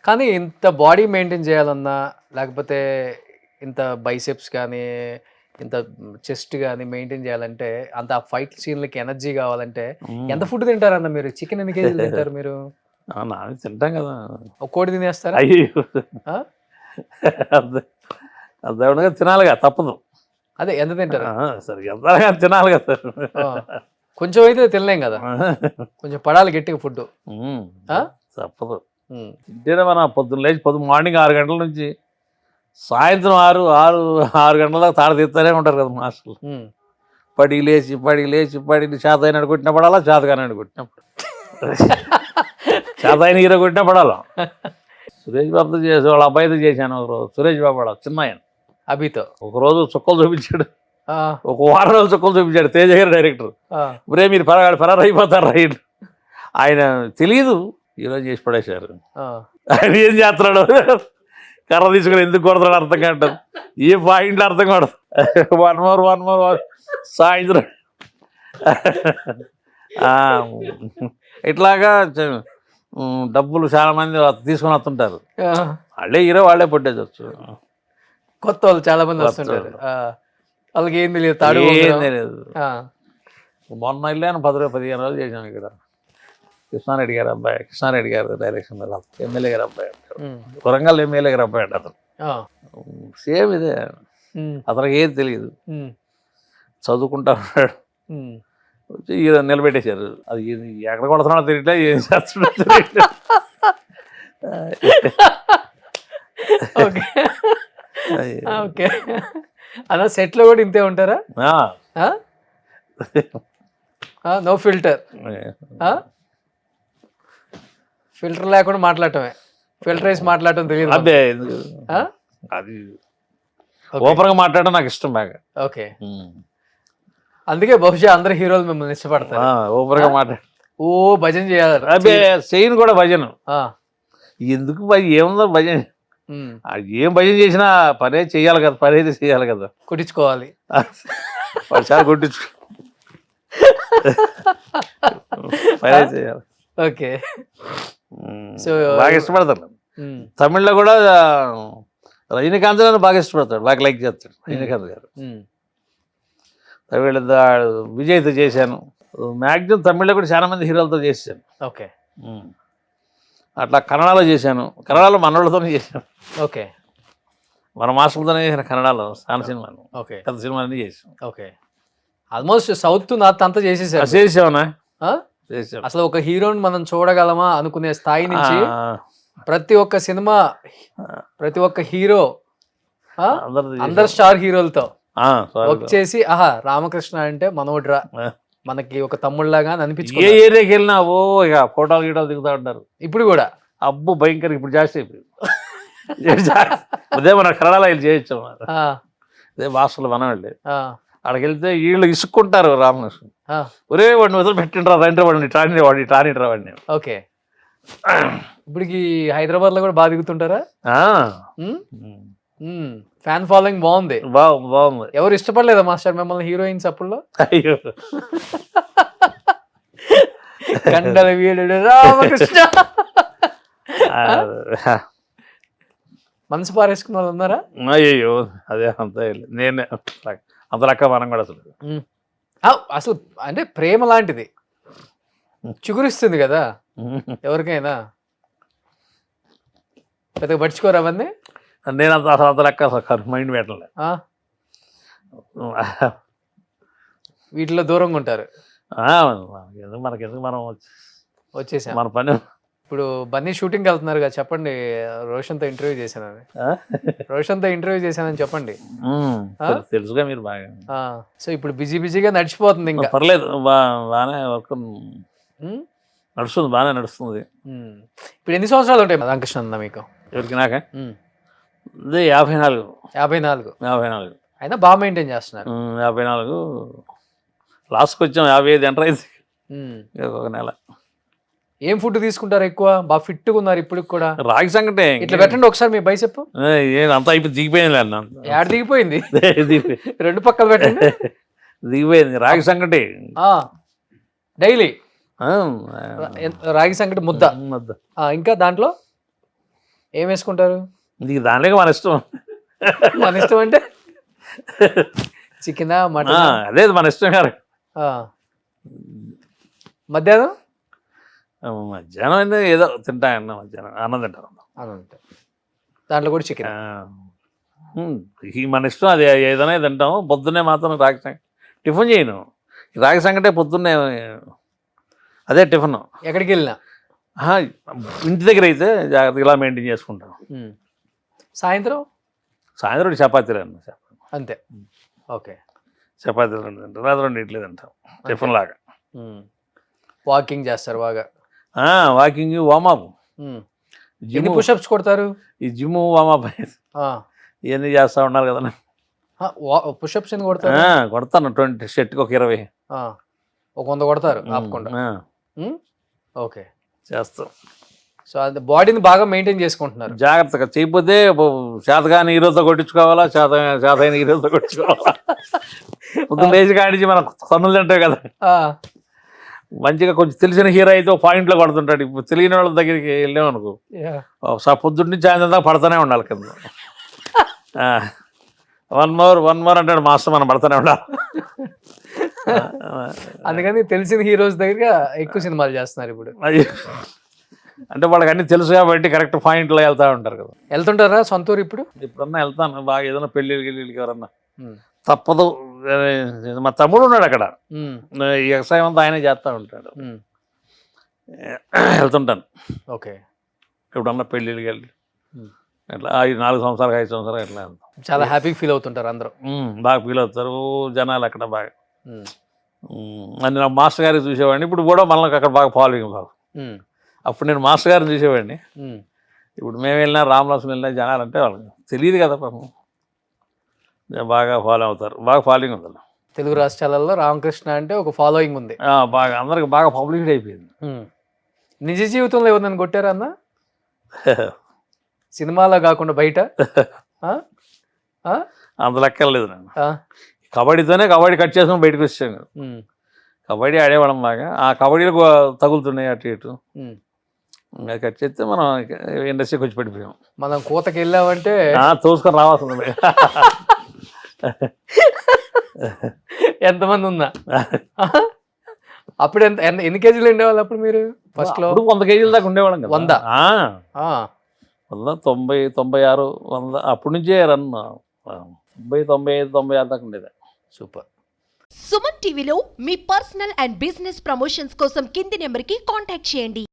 కానీ ఇంత body maintain చేయాలన్నా, లేకపోతే ఇంత బైసెప్స్ కానీ, ఇంత చెస్ట్ గాని మెయింటైన్ చేయాలంటే, అంత ఫైట్ సీన్‌లకి ఎనర్జీ కావాలంటే, హ్మ్. ఎంత ఫుడ్ తింటారన్న మీరు? చికెన్ ఎన్ని కేజీలు తింటారు మీరు? నాన్ వెజ్ తింటాం కదా! ఒక కోడి తినేస్తారా? అయ్యయ్యో! ఆ! అంతే. దేవుడిగా తినాలిగా తప్పదు. అదే ఎంత తింటారు? సరే ఎంతగా తినాలి కదా! ఆ! కొంచెం అయితే తినలేం కదా! కొంచెం పడాలి గట్టిగా ఫుడ్డు. హ్మ్. ఆ! తప్పదు. హ్మ్. తింటేనే మనం పొద్దున్న లేచి మార్నింగ్ 6 గంటల నుంచి సాయంత్రం 6 గంటల దాకా తాట తీస్తూనే ఉంటారు కదా మాస్టర్లు. హ్మ్. పడికి లేచి చేతైన కొట్టినా పడాలా, చేతకానని కొట్టినా చేతైన హీరో కొట్టినా పడాలా. సురేష్ బాబుతో చేసి వాళ్ళ అబ్బాయితో చేశాను ఒకరోజు. సురేష్ బాబు వాళ్ళ చిన్నాయన అభితో. ఒకరోజు చుక్కలు చూపించాడు. ఆ! ఒక వారం రోజులు చుక్కలు చూపించాడు తేజ గారు డైరెక్టర్. ఆ! ఒరే మీరు ఫరారు అయిపోతారు రైట్. ఆయన తెలియదు ఈరోజు చేసి పడేశారు. ఆ! ఆయన ఏం చేస్తున్నాడు, కర్ర తీసుకుని ఎందుకు కొడతాడు అర్థం కావట్లేదు. ఏ పాయింట్లు అర్థం కాదు. వన్ మోర్ సాయంత్రం ఇట్లాగా డబ్బులు చాలా మంది తీసుకొని వస్తుంటారు. ఆ! వాళ్ళే హీరో వాళ్ళే పొట్టేయచ్చు. కొత్త వాళ్ళు చాలా మంది వస్తుంటారు. ఆ! వాళ్ళకి ఏం తెలియదు. తాడు ఏం ఊగడం. తెలియదు. ఆ! మొన్న వెళ్ళాను 15 రోజులు చేశాను ఇక్కడ. కృష్ణారెడ్డి గారు డైరెక్షన్ ఎమ్మెల్యే గారు అబ్బాయి అంటాడు. హ్మ్. వరంగల్ ఎమ్మెల్యే గారు అబ్బాయి అంట అతను. ఆ! సేమ్ ఇదే. హ్మ్. అతనికి ఏం తెలియదు. హ్మ్. చదువుకుంటా ఉన్నాడు. హ్మ్. వచ్చి ఈయన నిలబెట్టేశారు. అది ఎక్కడ కొడుతున్నాడో తెలియట్లే, ఏం చేస్తున్నాడో తెలియట్లే. ఓకే. ఓకే. అలా సెట్‌లో కూడా ఇంతే ఉంటారా? ఆ. ఆ! ఆ! No filter. ఆ! ఫిల్టర్ లేకుండా మాట్లాడటమే. ఫిల్టర్ వేసి మాట్లాడటం తెలియదు అదే మనకి. ఎందుకు? ఆ! అది ఓకే. ఓపెన్గా మాట్లాడడం నాకు ఇష్టం బాగా. ఓకే. అందుకే బహుశా అందరు హీరోలు మిమ్మల్ని ఇష్టపడతారు. ఓపెన్గా మాట్లాడ ఓ భజన చేయాలి. అదే చేయను కూడా భజన. ఆ! ఎందుకు ఏముందో భజన. హ్మ్. ఏం భజన చేసినా పనే చేయాలి కదా, పని అయితే చేయాలి కదా. కుట్టించుకోవాలి. చాలా కొట్టించు పనే చేయాలి. ఓకే. సో బాగా ఇష్టపడతాను. హ్మ్. తమిళ్లో కూడా రజనీకాంత్ గారు బాగా ఇష్టపడతాడు, బాగా లైక్ చేస్తాడు రజనీకాంత్ గారు. హ్మ్. తమిళ విజయ్తో చేశాను. మ్యాక్సిమం తమిళ్లో కూడా చాలా మంది హీరోలతో చేశాను. ఓకే. అట్లా కన్నడలో చేశాను. కన్నడలో మనోళ్ళతోనే చేశాను. ఓకే. మన మాస్టర్లతోనే చేశాను కన్నడలో చాలా సినిమాలు. ఓకే. పెద్ద సినిమాలన్నీ చేశాం. ఓకే. ఆల్మోస్ట్ సౌత్, నార్త్ అంతా చేసేసారు. చేసావునా? ఆ? చేసాం. అసలు ఒక హీరోని మనం చూడగలమా అనుకునే స్థాయి నుంచి ప్రతి ఒక్క సినిమా, ప్రతి ఒక్క హీరో, అందరు స్టార్ హీరోలతో వర్క్ చేసి ఆహా రామకృష్ణ అంటే మనోడ్రా, మనకి ఒక తమ్ముళ్ళలాగా ఏ అనిపించుకున్నారు. ఏరియాకి వెళ్ళినా ఇక ఫోటోలు గీటోలు దిగుతూ ఉంటారు. ఇప్పుడు కూడా అబ్బు భయంకర ఇప్పుడు జాస్తి అయిపోయింది. అదే మన కన్నడలో వీళ్ళు చేయొచ్చు. ఆ, అదే భాషలు మనం వెళ్ళి ఆ, అక్కడికి వెళ్తే వీళ్ళు ఇసుక్కుంటారు రామకృష్ణ. ఆ, ఒరే వాడిని వదిలి పెట్టిండ్రా రండి, వాడిని టానిట్రా వాడిని. ఓకే. ఇప్పటికి హైదరాబాద్ లో కూడా బాగా దిగుతుంటారా? ఫ్యాన్ ఫాలోయింగ్ బాగుంది. బాగుంది. ఎవరు ఇష్టపడలేదా మాస్టర్ మిమ్మల్ని హీరోయిన్స్ అప్పుడులో? అయ్యో కండల వీరుడు రామకృష్ణ మనసు పారేసుకున్న వాళ్ళు ఉన్నారా? అయ్యో అదే అంత నేనే అంత లెక్క మనం కూడా అసలు. అసలు అంటే ప్రేమ లాంటిది చిగురిస్తుంది కదా ఎవరికైనా. పెద్దగా పట్టించుకోరు అవన్నీ. నేను అంత లెక్క మైండ్ పెట్టలే. వీటిలో దూరంగా ఉంటారు. మనకెందుకు మనం వచ్చేసాం మన పని. ఇప్పుడు బన్నీ షూటింగ్కి వెళ్తున్నారు కదా, చెప్పండి. రోషన్తో ఇంటర్వ్యూ చేశానని చెప్పండి. తెలుసుగా మీరు బాగా. సో ఇప్పుడు బిజీగా నడిచిపోతుంది ఇంకా. పర్లేదు, బాగానే వర్క్ నడుస్తుంది, బాగానే నడుస్తుంది. ఇప్పుడు ఎన్ని సంవత్సరాలు ఉంటాయి రామకృష్ణ అన్న మీకు? ఎవరికి? నాకే అదే 54. 54 అయినా బాగా మెయింటైన్ చేస్తున్నారు. 54 లాస్ట్కి వచ్చాం. 55 ఎంటర్ అయింది ఒక నెల. ఏం ఫుడ్ తీసుకుంటారు ఎక్కువ? బాగా ఫిట్గా ఉన్నారు ఇప్పుడు కూడా. రాగి సంగటే ఇట్లా పెట్టండి ఒకసారి మీ బైసెప్. అంతా అయిపోయి దిగిపోయింది. యాడ్ దిగిపోయింది. 2 పక్కలు పెట్టండి. దిగిపోయింది. రాగి సంగటి డైలీ రాగి సంగటి ముద్ద. ఇంకా దాంట్లో ఏం వేసుకుంటారు? ఇది దానిలో మన ఇష్టం. మన ఇష్టం అంటే చికెనా మటన్? అదే మన ఇష్టం గారు. మధ్యాహ్నం మధ్యాహ్నం అయితే ఏదో తింటాయన్న, మధ్యాహ్నం అన్నం తింటారు. దాంట్లో కూడా చికెన్. ఈ మన ఇష్టం, అది ఏదైనా తింటాము. పొద్దున్నే మాత్రం రాగి సంగటి టిఫిన్ చేయను. రాగి సంగటే పొద్దున్నే అదే టిఫిన్. ఎక్కడికి వెళ్ళినా ఇంటి దగ్గర అయితే జాగ్రత్తగా ఇలా మెయింటైన్ చేసుకుంటాం. సాయంత్రం చపాతీలు అన్న, అంతే. ఓకే, చపాతీలు తింటాం, రాత్రి 2 ఇడ్లీ తింటాం టిఫిన్ లాగా. వాకింగ్ చేస్తారు బాగా? Walking, warm up. ఎన్ని పుషప్స్ కొడతారు? ఈ జిమ్ వామప్ ఇవన్నీ చేస్తూ ఉన్నారు కదా. పుషప్స్ ఎన్ని కొడతారు? కొడతాను 20 షర్ట్కి ఒక 20, ఒక 100 కొడతారు ఆపకుండా. ఓకే, చేస్తాం. సో అది బాడీని బాగా మెయింటైన్ చేసుకుంటున్నారు. జాగ్రత్తగా చేయకపోతే చేతగాని హీరోతో కొట్టించుకోవాలా, చేతైన హీరోతో కొట్టించుకోవాలా. పొద్దున్న లేచి కాడించి మనం సన్నులు తింటాయి కదా. మంచిగా కొంచెం తెలిసిన హీరో అయితే ఒక పాయింట్లో కొడుతుంటాడు. ఇప్పుడు తెలియని వాళ్ళ దగ్గరికి వెళ్ళామనుకో, పొద్దున్న నుంచి సాయంత్రం దాకా పడుతూనే ఉండాలి కింద. 1 more అంటాడు మాస్టర్, మనం పడుతూనే ఉండాలి. అందుకని తెలిసిన హీరోస్ దగ్గర ఎక్కువ సినిమాలు చేస్తున్నారు ఇప్పుడు. అంటే వాళ్ళకి అన్ని తెలుసు కాబట్టి కరెక్ట్ పాయింట్లో వెళ్తూ ఉంటారు కదా. వెళ్తుంటారా సొంత ఊరు? ఇప్పుడన్నా వెళ్తాను బాగా. ఏదైనా పెళ్ళిళ్ళకి ఎవరన్నా తప్పదు. మా తమ్ముడు ఉన్నాడు అక్కడ, ఈ వ్యవసాయం అంతా ఆయనే చేస్తూ ఉంటాడు. వెళ్తుంటాను. ఓకే, ఎప్పుడన్నా పెళ్ళిళ్ళకి వెళ్ళి ఇట్లా 4 సంవత్సరాలు 5 సంవత్సరాలు ఇట్లా వెళ్తాం. చాలా హ్యాపీ ఫీల్ అవుతుంటారు అందరూ. బాగా ఫీల్ అవుతారు జనాలు అక్కడ బాగా. అని నా మాస్టర్ గారికి చూసేవాడిని. ఇప్పుడు కూడా మనకి అక్కడ బాగా ఫాలోయింగ్ బాగా. అప్పుడు నేను మాస్టర్ గారిని చూసేవాడిని. ఇప్పుడు మేము వెళ్ళినా, రామలక్ష్మణ్ వెళ్ళినా జనాలు అంటే వాళ్ళకి తెలియదు కదా పాపం, బాగా ఫాలో అవుతారు. బాగా ఫాలోయింగ్ ఉంది తెలుగు రాష్ట్రాలలో. రామకృష్ణ అంటే ఒక ఫాలోయింగ్ ఉంది బాగా, అందరికి బాగా పబ్లిసిటీ అయిపోయింది. నిజ జీవితంలో ఎవరినైనా కొట్టారా అన్న? సినిమాలో కాకుండా బయట? అంత లెక్కలేదు నేను. కబడ్డీ కట్ చేసుకుని బయటకు వచ్చాను. కబడ్డీ ఆడేవాళ్ళం బాగా. ఆ కబడ్డీలో తగులుతున్నాయి అటు ఇటు, అది కట్ చేస్తే మనం ఇండస్ట్రీకి వచ్చి పడిపోయాం. మనం కూతకి వెళ్ళామంటే తోసుకొని రావాల్సింది. ఎంతమంది ఉన్నా అప్పుడు ఎన్ని కేజీలు ఉండేవాళ్ళు అప్పుడు మీరు ఫస్ట్ లో? 100 కేజీల దాకా ఉండేవాళ్ళం కదా. 100 90, 96, 100 అప్పటి నుంచే రన్. 90, 95, 96 దాకా ఉండేది. సూపర్. సుమన్ టీవీలో మీ పర్సనల్ అండ్ బిజినెస్ ప్రమోషన్స్ కోసం కింది నెంబర్కి కాంటాక్ట్ చేయండి.